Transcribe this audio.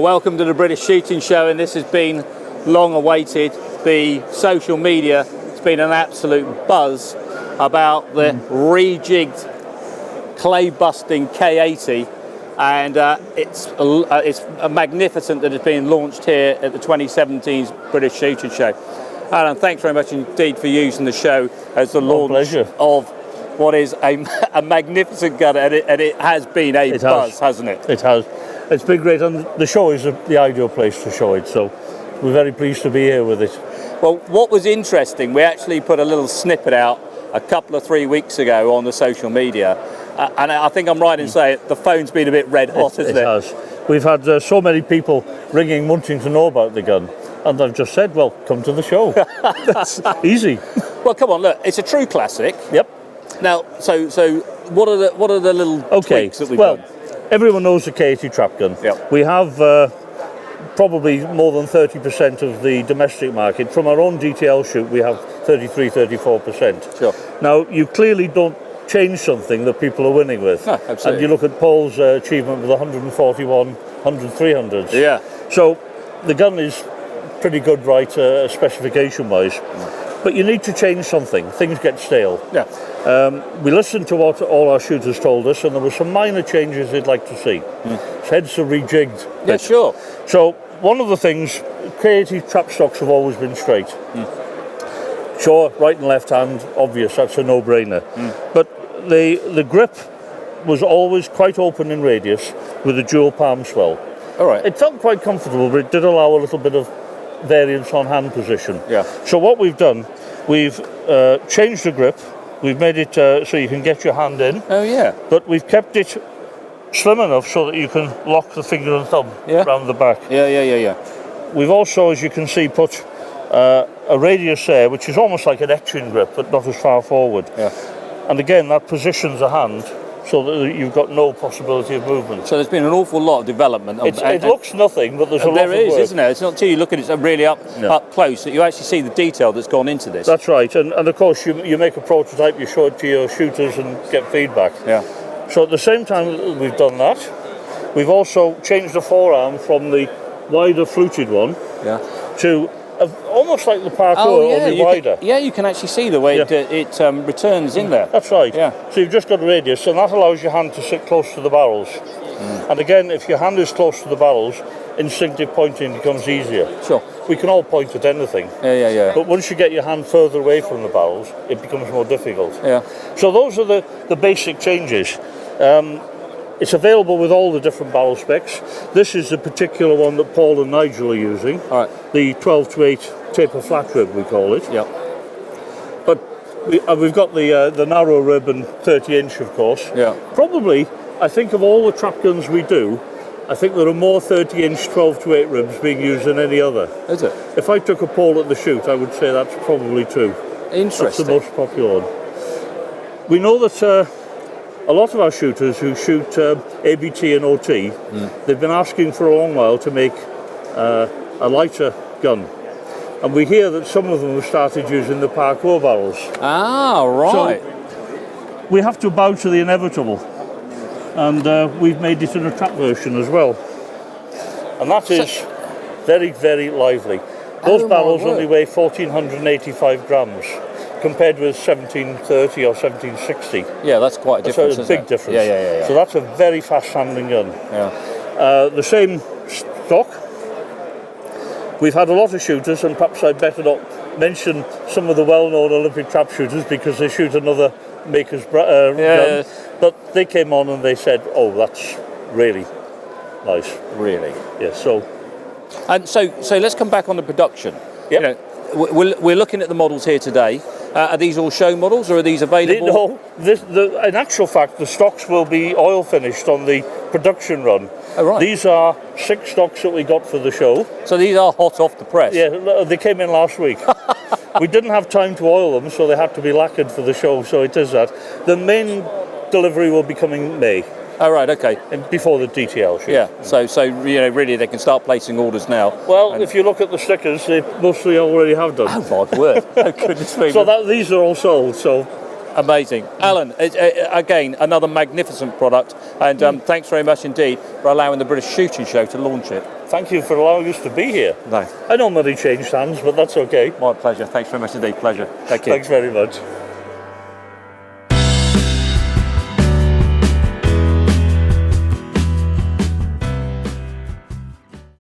Well, welcome to the British Shooting Show, and this has been long awaited. The social media has been an absolute buzz about the rejigged clay busting K-80, and it's magnificent that it's being launched here at the 2017 British Shooting Show. Alan, thanks very much indeed for using the show as the launch of what is a magnificent gun, and it has been a buzz, hasn't it? It has. It's been great, and the show is the ideal place to show it, so we're very pleased to be here with it. Well, what was interesting, we actually put a little snippet out a couple of 3 weeks ago on the social media, and I think I'm right in saying the phone's been a bit red hot, hasn't it? It has. We've had so many people ringing wanting to know about the gun, and I've just said, well, come to the show. That's easy. Well, come on, look, it's a true classic. Yep. Now, so what are the little tweaks that we've done? Everyone knows the K-80 trap gun. Yep. We have probably more than 30% of the domestic market. From our own DTL shoot, we have 33-34%. Sure. Now, you clearly don't change something that people are winning with. No, absolutely. And you look at Paul's achievement with 141, 100-300s. Yeah. So the gun is pretty good, right, specification-wise. But you need to change something. Things get stale. Yeah. We listened to what all our shooters told us, and there were some minor changes they'd like to see. Heads are rejigged. Yeah, sure. So one of the things, K-80 trap stocks have always been straight. Sure, right and left hand, obvious, that's a no-brainer. But the grip was always quite open in radius with a dual palm swell. All right. It felt quite comfortable, but it did allow a little bit of variance on hand position. Yeah. So what we've done, we've changed the grip. We've made it so you can get your hand in. Oh yeah. But we've kept it slim enough so that you can lock the finger and thumb around the back. Yeah. We've also, as you can see, put a radius there, which is almost like an etching grip, but not as far forward. Yeah. And again, that positions the hand so that you've got no possibility of movement. So there's been an awful lot of development. It looks nothing, but there's a lot of work. There is, isn't there? It's not until you look at it really up close that you actually see the detail that's gone into this. That's right, and of course you make a prototype, you show it to your shooters and get feedback. Yeah. So at the same time that we've done that, we've also changed the forearm from the wider fluted one to almost like the parkour, only wider. You can actually see the way it returns in there. That's right. Yeah. So you've just got a radius, and that allows your hand to sit close to the barrels. And again, if your hand is close to the barrels, instinctive pointing becomes easier. Sure. We can all point at anything. Yeah. But once you get your hand further away from the barrels, it becomes more difficult. Yeah. So those are the basic changes. It's available with all the different barrel specs. This is the particular one that Paul and Nigel are using. All right. The 12-8 taper flat rib, we call it. Yeah. But we've got the narrow rib and 30-inch, of course. Yeah. Probably, I think of all the trap guns we do, I think there are more 30-inch 12-8 ribs being used than any other. Is it? If I took a poll at the shoot, I would say that's probably true. Interesting. That's the most popular one. We know that a lot of our shooters who shoot ABT and OT, they've been asking for a long while to make a lighter gun. And we hear that some of them have started using the parkour barrels. Ah, right. So we have to bow to the inevitable. And we've made it in a trap version as well. And that is very, very lively. Those barrels only weigh 1,485 grams. Compared with 1730 or 1760. Yeah, that's quite a difference. That's a big difference. Yeah. So that's a very fast-handling gun. Yeah. The same stock. We've had a lot of shooters, and perhaps I'd better not mention some of the well-known Olympic trap shooters because they shoot another maker's gun. But they came on and they said, "Oh, that's really nice." Really? Yeah. So. And so let's come back on the production. Yep. You know, we're looking at the models here today. Are these all show models, or are these available? No, in actual fact, the stocks will be oil finished on the production run. Oh, right. These are 6 stocks that we got for the show. So these are hot off the press? Yeah, they came in last week. We didn't have time to oil them, so they had to be lacquered for the show, so it is that. The main delivery will be coming May. Oh, right, okay. And before the DTL shoot. Yeah, so really they can start placing orders now. Well, if you look at the stickers, they mostly already have done. Oh, my word. Oh, goodness me. So these are all sold, so Amazing. Alan, again, another magnificent product, and thanks very much indeed for allowing the British Shooting Show to launch it. Thank you for allowing us to be here. No. I normally change hands, but that's okay. My pleasure. Thanks very much indeed. Pleasure. Thank you. Thanks very much.